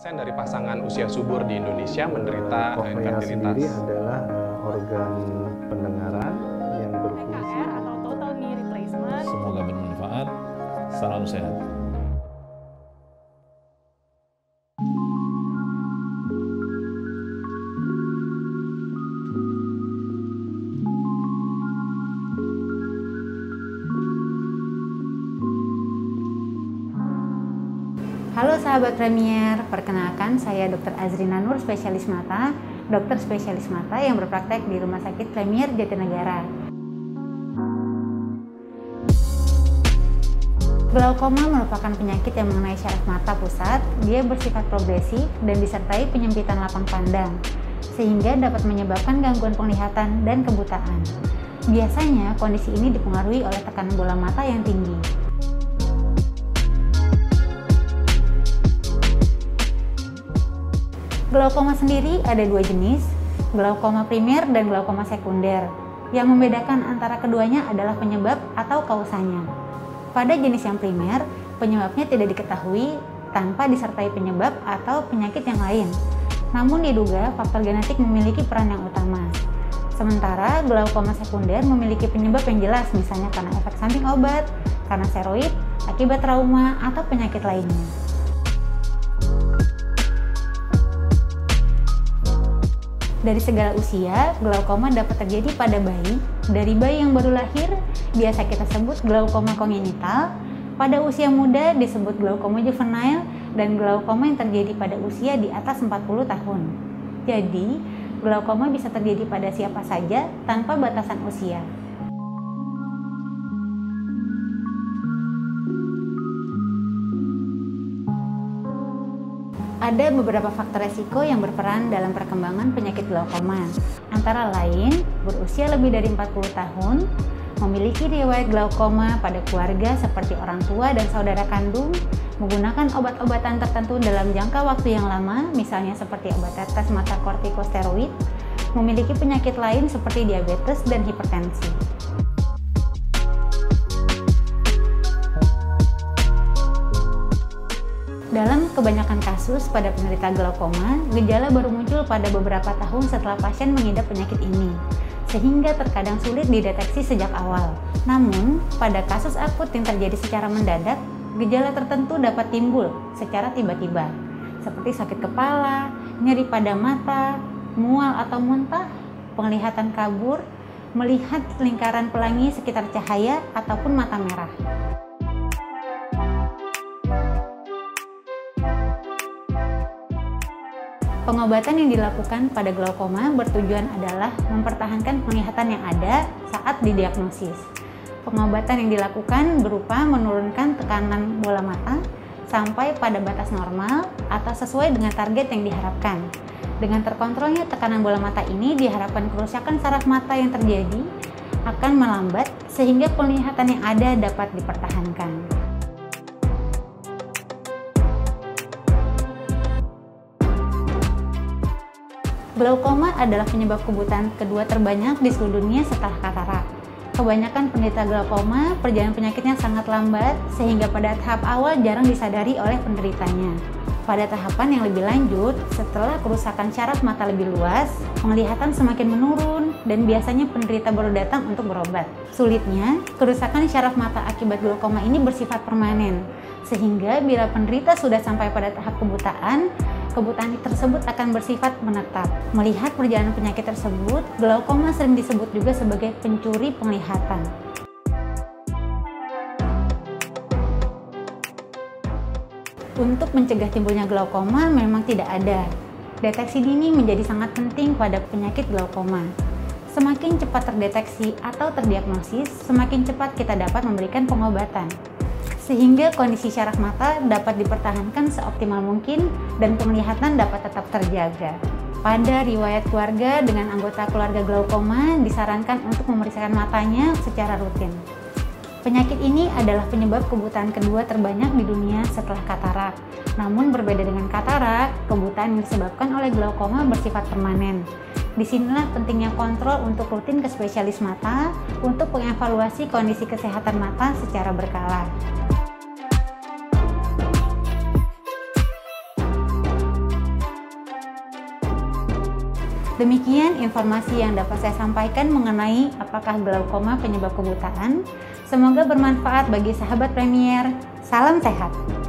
10% dari pasangan usia subur di Indonesia menderita Kornea infantilitas. sendiri adalah organ pendengaran yang berfungsi. TKR atau total knee replacement. Semoga bermanfaat. Salam sehat. Halo sahabat Premier, perkenalkan saya Dr. Azrina Nur, spesialis mata, dokter spesialis mata yang berpraktek di Rumah Sakit Premier Jatinegara. Glaukoma merupakan penyakit yang mengenai syaraf mata pusat. Dia bersifat progresif dan disertai penyempitan lapang pandang, sehingga dapat menyebabkan gangguan penglihatan dan kebutaan. Biasanya kondisi ini dipengaruhi oleh tekanan bola mata yang tinggi. Glaukoma sendiri ada dua jenis, glaukoma primer dan glaukoma sekunder. Yang membedakan antara keduanya adalah penyebab atau kausanya. Pada jenis yang primer, penyebabnya tidak diketahui tanpa disertai penyebab atau penyakit yang lain. Namun diduga faktor genetik memiliki peran yang utama. Sementara glaukoma sekunder memiliki penyebab yang jelas, misalnya karena efek samping obat, karena steroid, akibat trauma, atau penyakit lainnya. Dari segala usia, glaukoma dapat terjadi pada bayi. Dari bayi yang baru lahir, biasa kita sebut glaukoma kongenital. Pada usia muda disebut glaukoma juvenile, dan glaukoma yang terjadi pada usia di atas 40 tahun. Jadi, glaukoma bisa terjadi pada siapa saja tanpa batasan usia. Ada beberapa faktor resiko yang berperan dalam perkembangan penyakit glaukoma, antara lain berusia lebih dari 40 tahun, memiliki riwayat glaukoma pada keluarga seperti orang tua dan saudara kandung, menggunakan obat-obatan tertentu dalam jangka waktu yang lama, misalnya seperti obat tetes mata kortikosteroid, memiliki penyakit lain seperti diabetes dan hipertensi. Dalam kebanyakan kasus pada penderita glaukoma, gejala baru muncul pada beberapa tahun setelah pasien mengidap penyakit ini, sehingga terkadang sulit dideteksi sejak awal. Namun, pada kasus akut yang terjadi secara mendadak, gejala tertentu dapat timbul secara tiba-tiba, seperti sakit kepala, nyeri pada mata, mual atau muntah, penglihatan kabur, melihat lingkaran pelangi sekitar cahaya, ataupun mata merah. Pengobatan yang dilakukan pada glaukoma bertujuan adalah mempertahankan penglihatan yang ada saat didiagnosis. Pengobatan yang dilakukan berupa menurunkan tekanan bola mata sampai pada batas normal atau sesuai dengan target yang diharapkan. Dengan terkontrolnya tekanan bola mata ini diharapkan kerusakan saraf mata yang terjadi akan melambat sehingga penglihatan yang ada dapat dipertahankan. Glaukoma adalah penyebab kebutaan kedua terbanyak di seluruh dunia setelah katarak. Kebanyakan penderita glaukoma, perjalanan penyakitnya sangat lambat, sehingga pada tahap awal jarang disadari oleh penderitanya. Pada tahapan yang lebih lanjut, setelah kerusakan syaraf mata lebih luas, penglihatan semakin menurun, dan biasanya penderita baru datang untuk berobat. Sulitnya, kerusakan syaraf mata akibat glaukoma ini bersifat permanen, sehingga bila penderita sudah sampai pada tahap kebutaan tersebut akan bersifat menetap. Melihat perjalanan penyakit tersebut, glaukoma sering disebut juga sebagai pencuri penglihatan. Untuk mencegah timbulnya glaukoma memang tidak ada. Deteksi dini menjadi sangat penting pada penyakit glaukoma. Semakin cepat terdeteksi atau terdiagnosis, semakin cepat kita dapat memberikan pengobatan, sehingga kondisi syaraf mata dapat dipertahankan seoptimal mungkin dan penglihatan dapat tetap terjaga. Pada riwayat keluarga dengan anggota keluarga glaukoma, disarankan untuk memeriksakan matanya secara rutin. Penyakit ini adalah penyebab kebutaan kedua terbanyak di dunia setelah katarak. Namun berbeda dengan katarak, kebutaan yang disebabkan oleh glaukoma bersifat permanen. Disinilah pentingnya kontrol untuk rutin ke spesialis mata untuk mengevaluasi kondisi kesehatan mata secara berkala. Demikian informasi yang dapat saya sampaikan mengenai apakah glaukoma penyebab kebutaan. Semoga bermanfaat bagi sahabat Premier. Salam sehat!